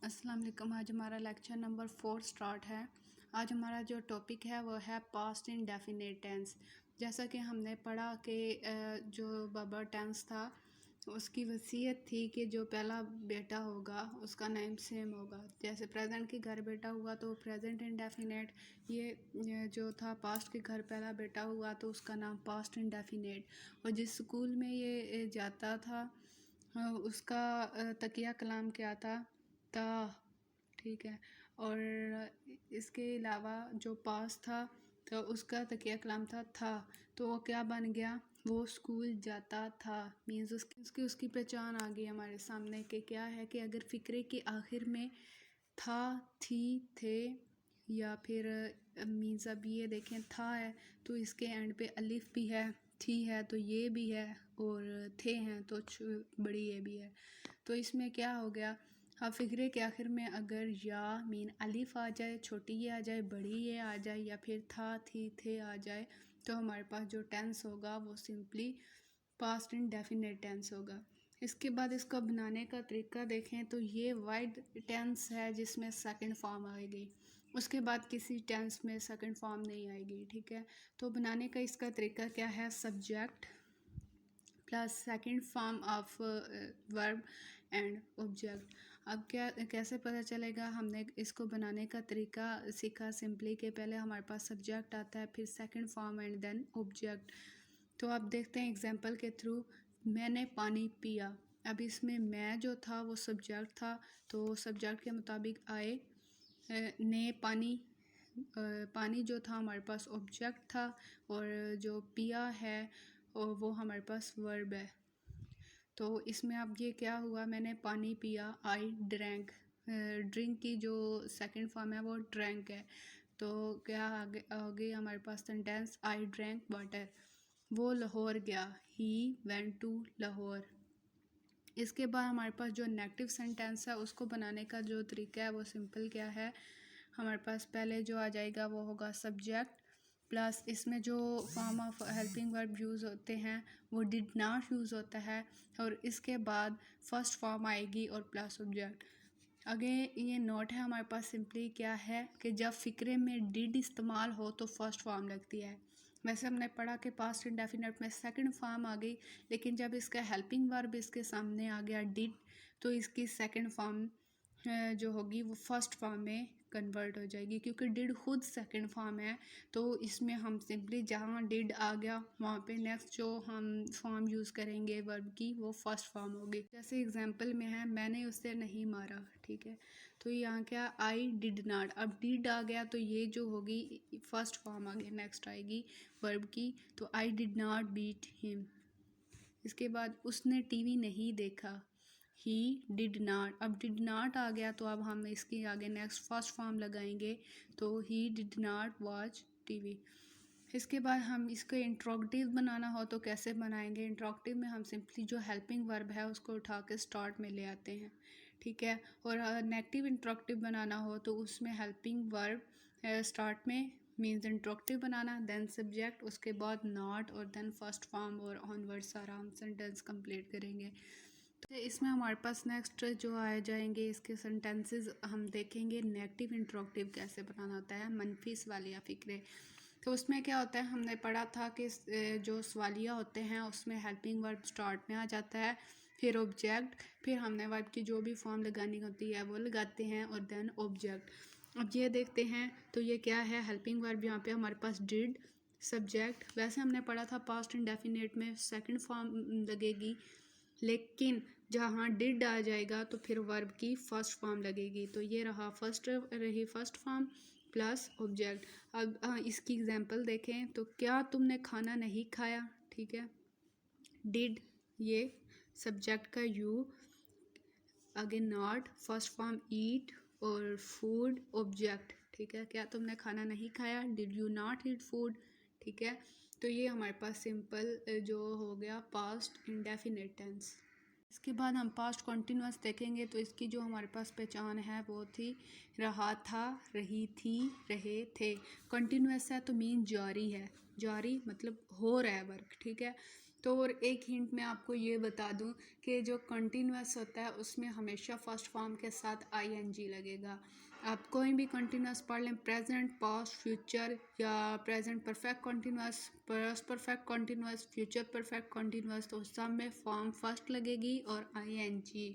अस्सलाम वालेकुम। आज हमारा लेक्चर नंबर 4 स्टार्ट है। आज हमारा जो टॉपिक है वो है पास्ट इंडेफिनिट टेंस। जैसा कि हमने पढ़ा कि जो बाबा टेंस था उसकी वसीयत थी कि जो पहला बेटा होगा उसका नेम सेम होगा। जैसे प्रेजेंट के घर बेटा हुआ तो प्रेजेंट इंडेफिनिट, ये जो था पास्ट के घर पहला बेटा हुआ तो उसका नाम पास्ट इंडेफिनिट। और जिस स्कूल में ये जाता था उसका तकिया कलाम क्या था? था। ठीक है। और इसके अलावा जो पास था तो उसका तकिया कलाम था। तो वो क्या बन गया? वो स्कूल जाता था। मीन्स उसकी पहचान आ गई हमारे सामने कि क्या है कि अगर फ़िक्रे के आखिर में था, थी, थे या फिर मीन्स अब ये देखें था है तो इसके एंड पे अलिफ भी है, थी है तो ये भी है और थे हैं तो बड़ी ये भी है। तो इसमें क्या हो गया? अब फ़िक्रे के आखिर में अगर या मीन अलिफ आ जाए, छोटी ये आ जाए, बड़ी ये आ जाए या फिर था, थी, थे आ जाए तो हमारे पास जो टेंस होगा वो सिंपली पास्ट इंडेफिनिट टेंस होगा। इसके बाद इसको बनाने का तरीका देखें तो ये वाइड टेंस है जिसमें सेकंड फॉर्म आएगी। उसके बाद किसी टेंस में सेकंड फॉर्म नहीं आएगी। ठीक है। तो बनाने का इसका तरीका क्या है? Subject plus second form of verb and object. अब क्या कैसे पता चलेगा? हमने इसको बनाने का तरीका सीखा सिंपली कि पहले हमारे पास सब्जेक्ट आता है, फिर second form and then object. तो आप देखते हैं एग्जांपल के थ्रू। मैंने पानी पिया। अब इसमें मैं जो था वो सब्जेक्ट था तो सब्जेक्ट के मुताबिक आए ने पानी। पानी जो था हमारे पास ऑब्जेक्ट था और जो पिया है और वो हमारे पास वर्ब है। तो इसमें अब ये क्या हुआ? मैंने पानी पिया, आई ड्रैंक। ड्रिंक की जो सेकंड फॉर्म है वो ड्रैंक है। तो क्या आगे हमारे पास सेंटेंस? I drank water. वो लाहौर गया, ही वेंट टू लाहौर। इसके बाद हमारे पास जो नेगेटिव सेंटेंस है उसको बनाने का जो तरीका है वो सिंपल क्या है? हमारे पास पहले जो आ जाएगा वो होगा सब्जेक्ट प्लस इसमें जो form of helping verb use होते हैं वो डिड नॉट यूज़ होता है और इसके बाद फर्स्ट फॉर्म आएगी और प्लस ऑब्जेक्ट। आगे ये नोट है हमारे पास सिंपली क्या है कि जब फ़िक्रे में डिड इस्तेमाल हो तो फर्स्ट फॉर्म लगती है। वैसे हमने पढ़ा कि पास्ट इंडेफिनिट में सेकंड फॉर्म आ गई, लेकिन जब इसका हेल्पिंग वर्ब इसके सामने आ गया डिड तो इसकी सेकंड फॉर्म जो होगी वो फर्स्ट फॉर्म में कन्वर्ट हो जाएगी, क्योंकि डिड खुद सेकंड फॉर्म है। तो इसमें हम सिंपली जहाँ डिड आ गया वहाँ पे नेक्स्ट जो हम फॉर्म यूज़ करेंगे वर्ब की वो फर्स्ट फॉर्म होगी। जैसे एग्जांपल में है मैंने उसे नहीं मारा। ठीक है। तो यहाँ क्या? I did not. अब डिड आ गया तो ये जो होगी फर्स्ट फॉर्म आगे नेक्स्ट आएगी वर्ब की। तो I did not beat him. इसके बाद उसने टीवी नहीं देखा, ही डिड नॉट। अब डिड नॉट आ गया तो अब हम इसके आगे नेक्स्ट फर्स्ट फॉर्म लगाएंगे तो ही डिड नॉट वॉच टीवी। इसके बाद हम इसको इंट्रोगेटिव बनाना हो तो कैसे बनाएंगे? इंट्रोगेटिव में हम सिंपली जो हेल्पिंग वर्ब है उसको उठा के स्टार्ट में ले आते हैं। ठीक है। और नेगेटिव इंट्रोगेटिव बनाना हो तो उसमें हेल्पिंग वर्ब स्टार्ट में मीन्स इंट्रोगेटिव बनाना, देन सब्जेक्ट, उसके बाद नॉट और देन फर्स्ट फॉर्म और ऑनवर्ड सारा हम सेंटेंस कंप्लीट करेंगे। तो इसमें हमारे पास नेक्स्ट जो आ जाएंगे इसके सेंटेंसेस हम देखेंगे नेगेटिव इंट्रोगेटिव कैसे बनाना होता है, मनफी सवालिया फ़िक्रे। तो उसमें क्या होता है? हमने पढ़ा था कि जो सवालिया होते हैं उसमें हेल्पिंग वर्ब स्टार्ट में आ जाता है, फिर ऑब्जेक्ट, फिर हमने वर्ब की जो भी फॉर्म लगानी होती है वो लगाते हैं और देन ऑब्जेक्ट। अब ये देखते हैं तो ये क्या है? हेल्पिंग वर्ब यहाँ पे हमारे पास डिड, सब्जेक्ट। वैसे हमने पढ़ा था पास्ट इंडेफिनिट में सेकंड फॉर्म लगेगी, लेकिन जहाँ डिड आ जाएगा तो फिर वर्ब की फर्स्ट फॉर्म लगेगी। तो ये रही फर्स्ट फॉर्म प्लस ऑब्जेक्ट। अब इसकी एग्जांपल देखें तो क्या तुमने खाना नहीं खाया? ठीक है। डिड ये सब्जेक्ट का यू, आगे नॉट, फर्स्ट फॉर्म ईट और फूड ऑब्जेक्ट। ठीक है। क्या तुमने खाना नहीं खाया? Did you not eat food. ठीक है। तो ये हमारे पास सिंपल जो हो गया पास्ट इंडेफिनिट टेंस। इसके बाद हम पास्ट कॉन्टिन्यूस देखेंगे तो इसकी जो हमारे पास पहचान है वो थी रहा था, रही थी, रहे थे। कॉन्टिन्यूस है तो मीन जारी है, जारी मतलब हो रहा है वर्क। ठीक है। तो और एक हिंट मैं आपको ये बता दूं कि जो कंटिन्यूअस होता है उसमें हमेशा फर्स्ट फॉर्म के साथ आईएनजी लगेगा। आप कोई भी कंटिन्यूअस पढ़ लें, प्रेजेंट, पास्ट, फ्यूचर या present perfect continuous, past perfect continuous, future perfect continuous, तो सब में फॉर्म फर्स्ट लगेगी और आईएनजी।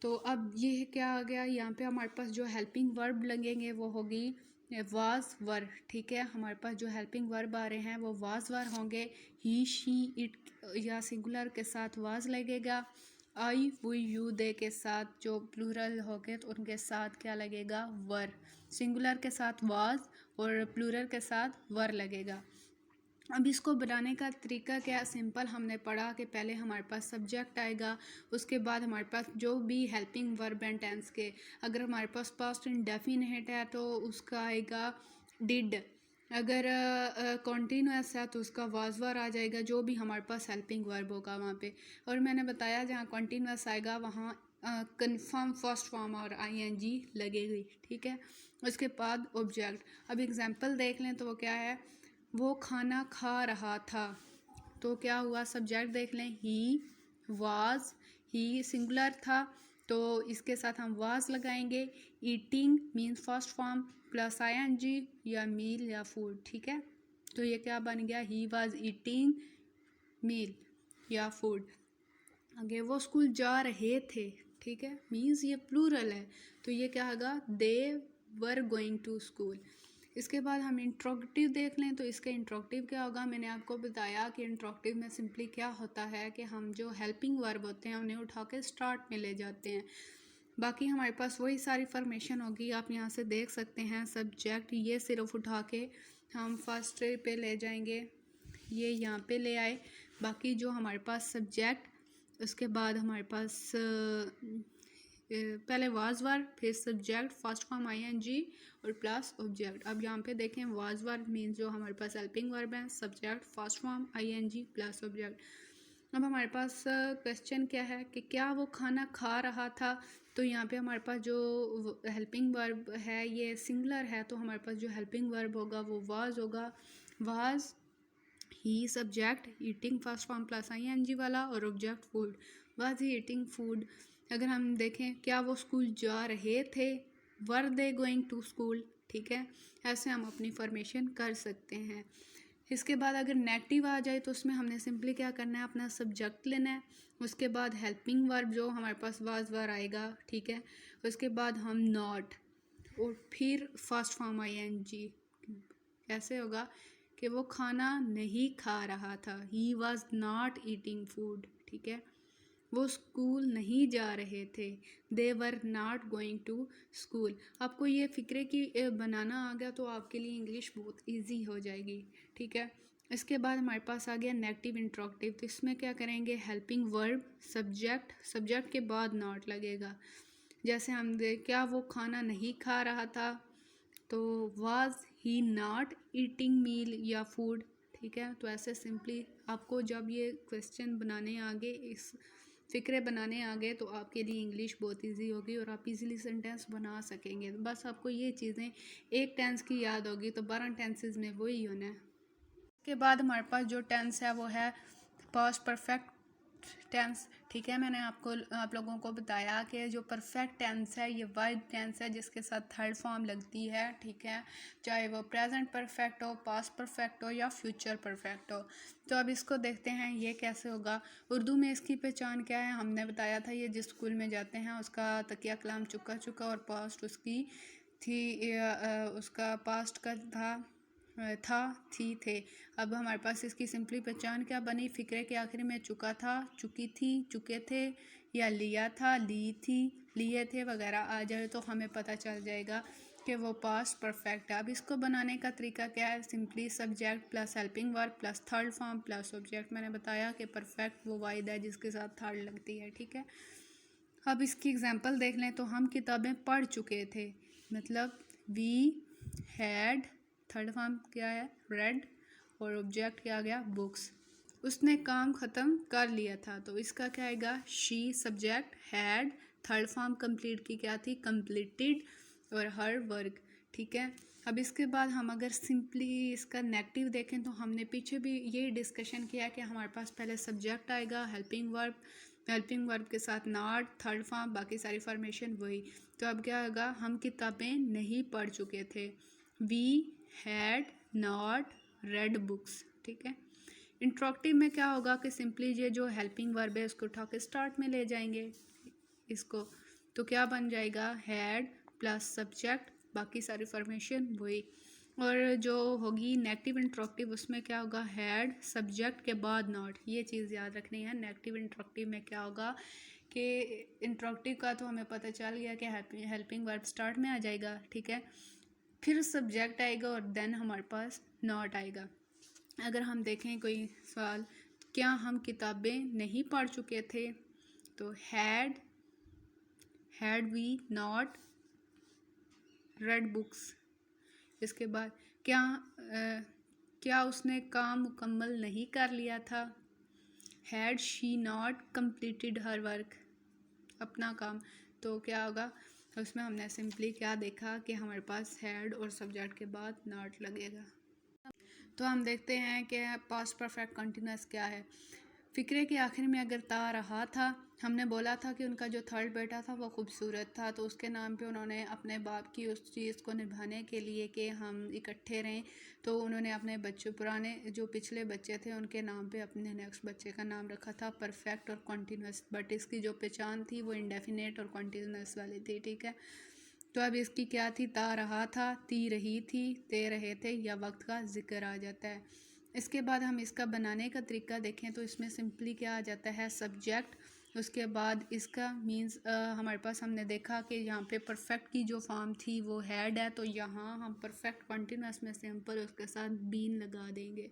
तो अब ये क्या आ गया, यहाँ पे हमारे पास जो हेल्पिंग वर्ब लगेंगे वो होगी वाज वर। ठीक है, हमारे पास जो हेल्पिंग वर्ब आ रहे हैं वो वाज वर होंगे। ही, शी, इट या सिंगुलर के साथ वाज लगेगा। आई, वी, यू, दे के साथ जो प्लूरल होंगे तो उनके साथ क्या लगेगा, वर। सिंगुलर के साथ वाज और प्लूरल के साथ वर लगेगा। अब इसको बनाने का तरीका क्या है, सिंपल। हमने पढ़ा कि पहले हमारे पास सब्जेक्ट आएगा, उसके बाद हमारे पास जो भी हेल्पिंग वर्ब एंड टेंस के, अगर हमारे पास पास्ट इंडेफिनिट है तो उसका आएगा डिड। अगर कॉन्टीन्यूअस है तो उसका वाज वर आ जाएगा, जो भी हमारे पास हेल्पिंग वर्ब होगा वहाँ पे। और मैंने बताया जहाँ कॉन्टीन्यूअस आएगा वहाँ कन्फर्म फर्स्ट फॉर्म और आईएनजी लगेगी। ठीक है, उसके बाद ऑब्जेक्ट। अब एग्जांपल देख लें तो वो क्या है, वो खाना खा रहा था, तो क्या हुआ, सब्जेक्ट देख लें, ही वाज। ही सिंगुलर था तो इसके साथ हम वाज लगाएंगे। Eating means first form plus ING या मील या फूड। ठीक है, तो ये क्या बन गया, ही वाज ईटिंग मील या फूड। आगे वो स्कूल जा रहे थे। ठीक है, मीन्स ये प्लूरल है तो ये क्या होगा, दे वर गोइंग टू स्कूल। इसके बाद हम इंट्रोगेटिव देख लें तो इसका इंट्रोगेटिव क्या होगा। मैंने आपको बताया कि इंट्रोगेटिव में सिंपली क्या होता है कि हम जो हेल्पिंग वर्ब होते हैं उन्हें उठा के स्टार्ट में ले जाते हैं। बाकी हमारे पास वही सारी फॉर्मेशन होगी, आप यहाँ से देख सकते हैं। सब्जेक्ट ये सिर्फ उठा के हम फर्स्ट पे ले जाएंगे, ये यहाँ पे ले आए। बाकी जो हमारे पास सब्जेक्ट, उसके बाद हमारे पास पहले वाज वर, फिर सब्जेक्ट, फर्स्ट फॉर्म आईएनजी और प्लस ऑब्जेक्ट। अब यहाँ पे देखें, वाज वर मीन्स जो हमारे पास हेल्पिंग वर्ब है, subject, first form, ING plus object. अब हमारे पास क्वेश्चन क्या है कि क्या वो खाना खा रहा था, तो यहाँ पे हमारे पास जो हेल्पिंग वर्ब है ये सिंगुलर है, तो हमारे पास जो हेल्पिंग वर्ब होगा वो वाज होगा। Was, he subject, eating first form plus ING वाला और object food. Was he eating food. अगर हम देखें, क्या वो स्कूल जा रहे थे, were they going to school. ठीक है, ऐसे हम अपनी फॉर्मेशन कर सकते हैं। इसके बाद अगर नेगेटिव आ जाए तो उसमें हमने सिंपली क्या करना है, अपना सब्जेक्ट लेना है, उसके बाद हेल्पिंग वर्ब जो हमारे पास वाज वर आएगा। ठीक है, उसके बाद हम नॉट और फिर फर्स्ट फॉर्म आईएनजी। कैसे होगा कि वो खाना नहीं खा रहा था, he was not eating food. ठीक है, वो स्कूल नहीं जा रहे थे, they were not going to school. आपको ये फिक्रे की बनाना आ गया तो आपके लिए इंग्लिश बहुत इजी हो जाएगी। ठीक है, इसके बाद हमारे पास आ गया नेगेटिव इंट्रोगेटिव। तो इसमें क्या करेंगे, हेल्पिंग वर्ब, सब्जेक्ट, सब्जेक्ट के बाद नॉट लगेगा। जैसे हम क्या वो खाना नहीं खा रहा था, तो वाज ही नॉट ईटिंग मील या फूड। ठीक है, तो ऐसे सिंपली आपको जब ये क्वेश्चन बनाने आगे, इस फिक्रे बनाने आगे, तो आपके लिए इंग्लिश बहुत इजी होगी और आप इजीली सेंटेंस बना सकेंगे। बस आपको ये चीज़ें एक टेंस की याद होगी तो 12 टेंसेज में वही होना है। इसके बाद हमारे पास जो टेंस है वो है पास्ट परफेक्ट टेंस। ठीक है, मैंने आप लोगों को बताया कि जो परफेक्ट टेंस है ये वाइड टेंस है जिसके साथ थर्ड फॉर्म लगती है। ठीक है, चाहे वो प्रेजेंट परफेक्ट हो, पास्ट परफेक्ट हो या फ्यूचर परफेक्ट हो। तो अब इसको देखते हैं ये कैसे होगा। उर्दू में इसकी पहचान क्या है, हमने बताया था ये जिस स्कूल में जाते हैं उसका तकिया कलाम चुका चुका और पास्ट उसकी थी, उसका पास्ट का था, थी, थे। अब हमारे पास इसकी सिंपली पहचान क्या बनी, फिक्रे के आखिर में चुका था, चुकी थी, चुके थे या लिया था, ली थी, लिए थे वगैरह आ जाए तो हमें पता चल जाएगा कि वो पास्ट परफेक्ट है। अब इसको बनाने का तरीका क्या है, simply subject plus helping verb plus third form plus object. मैंने बताया कि परफेक्ट वो वाइड है जिसके साथ थर्ड लगती है। ठीक है, अब इसकी एग्जांपल देख लें तो हम किताबें पढ़ चुके थे, मतलब वी हैड, थर्ड फॉर्म क्या है, रेड, और ऑब्जेक्ट क्या आ गया, बुक्स। उसने काम ख़त्म कर लिया था, तो इसका क्या आएगा, she subject, had, third form complete की क्या थी, कंप्लीटेड, और हर वर्क। ठीक है, अब इसके बाद हम अगर सिंपली इसका नेगेटिव देखें तो हमने पीछे भी यही डिस्कशन किया कि हमारे पास पहले सब्जेक्ट आएगा, हेल्पिंग वर्ब के साथ नॉट, थर्ड फॉर्म, बाकी सारी फॉर्मेशन वही। तो अब क्या होगा, हम किताबें नहीं पढ़ चुके थे, we had not read books, ठीक है। इंट्रोक्टिव में क्या होगा कि सिंपली ये जो हेल्पिंग वर्ब है उसको उठा के स्टार्ट में ले जाएंगे इसको, तो क्या बन जाएगा, हैड प्लस सब्जेक्ट, बाकी सारी फॉर्मेशन वही। और जो होगी नेगेटिव इंट्रोक्टिव, उसमें क्या होगा, हैड सब्जेक्ट के बाद नॉट। ये चीज़ याद रखनी है। नेगेटिव इंट्रोक्टिव में क्या होगा कि इंट्रोक्टिव का तो हमें पता चल गया कि हेल्पिंग वर्ब स्टार्ट में आ जाएगा, ठीक है, फिर सब्जेक्ट आएगा और देन हमारे पास नॉट आएगा। अगर हम देखें कोई सवाल, क्या हम किताबें नहीं पढ़ चुके थे, तो had we not read books. इसके बाद क्या उसने काम मुकम्मल नहीं कर लिया था, had she not completed her work, अपना काम। तो क्या होगा, उसमें हमने सिंपली क्या देखा कि हमारे पास हैड और सब्जेक्ट के बाद नॉट लगेगा। तो हम देखते हैं कि पास्ट परफेक्ट कंटिन्यूअस क्या है। फ़िक्रे के आखिर में अगर ता रहा था, हमने बोला था कि उनका जो थर्ड बेटा था वो खूबसूरत था, तो उसके नाम पे उन्होंने अपने बाप की उस चीज़ को निभाने के लिए कि हम इकट्ठे रहें, तो उन्होंने अपने बच्चों, पुराने जो पिछले बच्चे थे उनके नाम पे अपने नेक्स्ट बच्चे का नाम रखा था परफेक्ट और कॉन्टीन्यूस। बट इसकी जो पहचान थी वो इंडेफिनेट और कॉन्टीन्यूस वाली थी, ठीक है। तो अब इसकी क्या थी, ता रहा था, ती रही थी, ते रहे थे, या वक्त का जिक्र आ जाता है। इसके बाद हम इसका बनाने का तरीका देखें तो इसमें सिंपली क्या आ जाता है, सब्जेक्ट, उसके बाद इसका मींस हमारे पास हमने देखा कि यहाँ पे परफेक्ट की जो फॉर्म थी वो हैड है, तो यहाँ हम परफेक्ट कंटिन्यूस में सिंपल उसके साथ बीन लगा देंगे।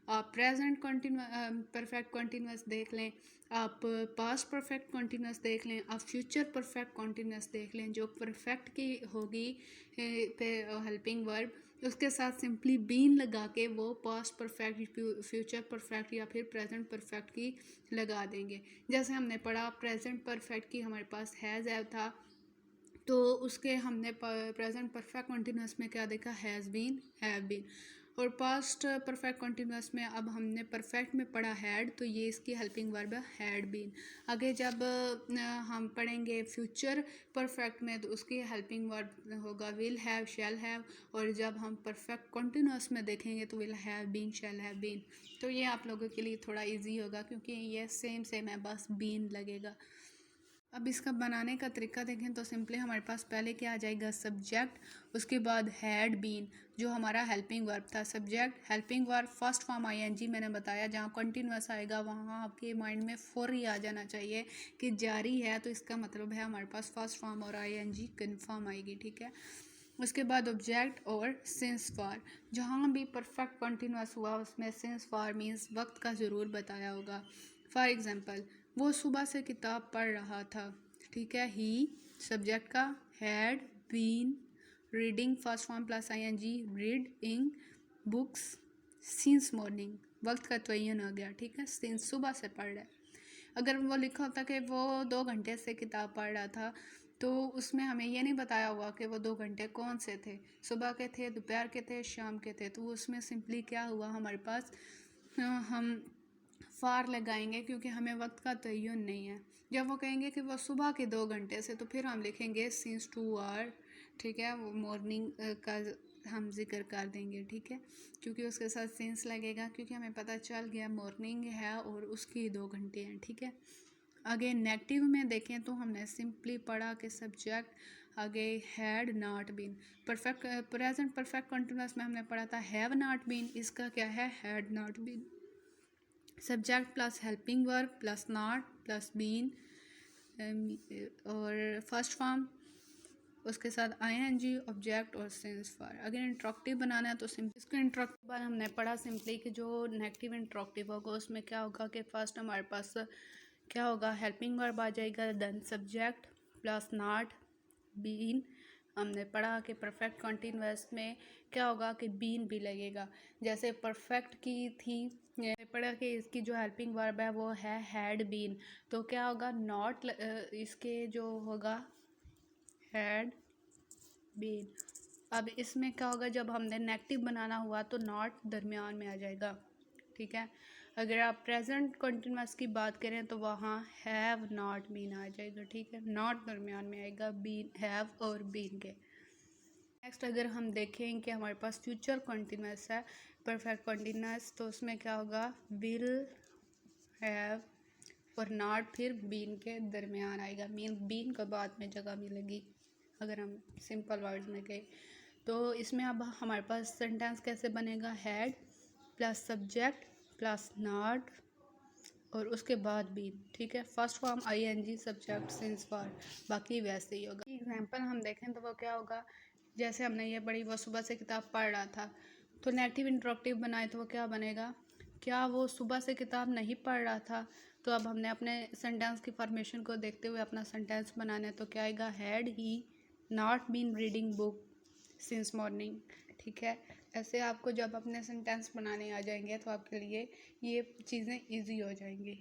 आप प्रेजेंट परफेक्ट कंटिन्यूस देख लें, आप पास्ट परफेक्ट कंटिन्यूस देख लें, आप फ्यूचर परफेक्ट कंटिन्यूस देख लें। जो परफेक्ट की होगी पे हेल्पिंग वर्ब, उसके साथ सिंपली बीन लगा के वो पास्ट परफेक्ट, फ्यूचर परफेक्ट या फिर प्रेजेंट परफेक्ट की लगा देंगे। जैसे हमने पढ़ा प्रेजेंट परफेक्ट की हमारे पास हैज़ हैव था, तो उसके हमने प्रेजेंट परफेक्ट कंटिन्यूस में क्या देखा, हैज़ बीन, हैव बीन। और पास्ट परफेक्ट कंटिन्यूस में अब हमने परफेक्ट में पढ़ा हैड, तो ये इसकी हेल्पिंग वर्ब है, हैड बीन। आगे जब हम पढ़ेंगे फ्यूचर परफेक्ट में, तो उसकी हेल्पिंग वर्ब होगा विल हैव, शैल हैव। और जब हम परफेक्ट कंटिन्यूस में देखेंगे तो will have been, shall have been. तो ये आप लोगों के लिए थोड़ा ईजी होगा क्योंकि ये सेम है, बस बीन लगेगा। अब इसका बनाने का तरीका देखें तो सिंपली हमारे पास पहले क्या आ जाएगा, सब्जेक्ट, उसके बाद हैड बीन जो हमारा हेल्पिंग वर्ब था। Subject, helping verb, first form ING मैंने बताया, जहाँ कंटिन्यूअस आएगा वहाँ आपके माइंड में फौरी आ जाना चाहिए कि जारी है, तो इसका मतलब है हमारे पास फर्स्ट फॉर्म और आईएनजी कन्फर्म आएगी, ठीक है। उसके बाद ऑब्जेक्ट और सिंस फॉर, जहाँ भी परफेक्ट कंटिन्यूअस हुआ उसमें सिंस फॉर मीन्स वक्त का ज़रूर बताया होगा। फॉर एग्जांपल, वो सुबह से किताब पढ़ रहा था, ठीक है, ही सब्जेक्ट का, had been reading first form plus ING, reading books since morning, वक्त का तयन आ गया, ठीक है, सिंस सुबह से पढ़ रहा है। अगर वो लिखा होता कि वो 2 घंटे से किताब पढ़ रहा था, तो उसमें हमें ये नहीं बताया हुआ कि वो 2 घंटे कौन से थे, सुबह के थे, दोपहर के थे, शाम के थे। तो उसमें सिंपली क्या हुआ हमारे पास, हम फार लगाएंगे क्योंकि हमें वक्त का तयन नहीं है। जब वो कहेंगे कि वो सुबह के 2 घंटे से, तो फिर हम लिखेंगे सिंस 2 आवर, ठीक है, वो मॉर्निंग का हम जिक्र कर देंगे, ठीक है, क्योंकि उसके साथ सिंस लगेगा, क्योंकि हमें पता चल गया मॉर्निंग है और उसकी 2 घंटे हैं, ठीक है। आगे नेगेटिव में देखें तो हमने सिंपली पढ़ा कि सब्जेक्ट, आगे had not been. Perfect present perfect continuous में हमने पढ़ा था हैव नॉट बीन, इसका क्या है, had not been. Subject plus helping verb plus not plus been और फर्स्ट फॉर्म, उसके साथ आईएनजी, ऑब्जेक्ट और सिंस फॉर। अगर इंट्रोक्टिव बनाना है तो सिंपल इसको इंट्रोक्टिव बार हमने पढ़ा सिंपली कि जो नेगेटिव इंट्रोक्टिव होगा उसमें क्या होगा कि फर्स्ट हमारे पास क्या होगा, हेल्पिंग वर्ब आ जाएगा, then subject plus not been. हमने पढ़ा कि परफेक्ट कंटिन्यूअस में क्या होगा कि बीन भी लगेगा। जैसे परफेक्ट की थी, पढ़ा कि इसकी जो हेल्पिंग वर्ब है वो है हैड बीन, तो क्या होगा, नॉट इसके जो होगा हैड बीन। अब इसमें क्या होगा, जब हमने नेगेटिव बनाना हुआ तो नॉट दरमियान में आ जाएगा, ठीक है। अगर आप प्रेजेंट कंटिन्यूअस की बात करें तो वहाँ हैव नॉट बीन आ जाएगा, ठीक है। नॉट दरमियान में आएगा बीन, हैव और बीन के। नेक्स्ट अगर हम देखें कि हमारे पास फ्यूचर कंटिन्यूअस है, परफेक्ट कंटिन्यूअस, तो उसमें क्या होगा, विल, हैव और नॉट फिर बीन के दरमियान आएगा। बीन को बाद में जगह मिलेगी अगर हम सिंपल वर्ड्स में कहें तो। इसमें अब हमारे पास सेंटेंस कैसे बनेगा, had plus subject plus not और उसके बाद बीन, ठीक है। First form ING subject since for, बाकी वैसे ही होगा। एग्जांपल हम देखें तो वो क्या होगा, जैसे हमने ये पढ़ी, वो सुबह से किताब पढ़ रहा था, तो नेगेटिव इंट्रोगेटिव बनाए तो वो क्या बनेगा, क्या वो सुबह से किताब नहीं पढ़ रहा था। तो अब हमने अपने सेंटेंस की फॉर्मेशन को देखते हुए अपना सेंटेंस बनाना है, तो क्या आएगा, had he not been reading book since morning, ठीक है। ऐसे आपको जब अपने सेंटेंस बनाने आ जाएंगे तो आपके लिए ये चीज़ें ईजी हो जाएंगी।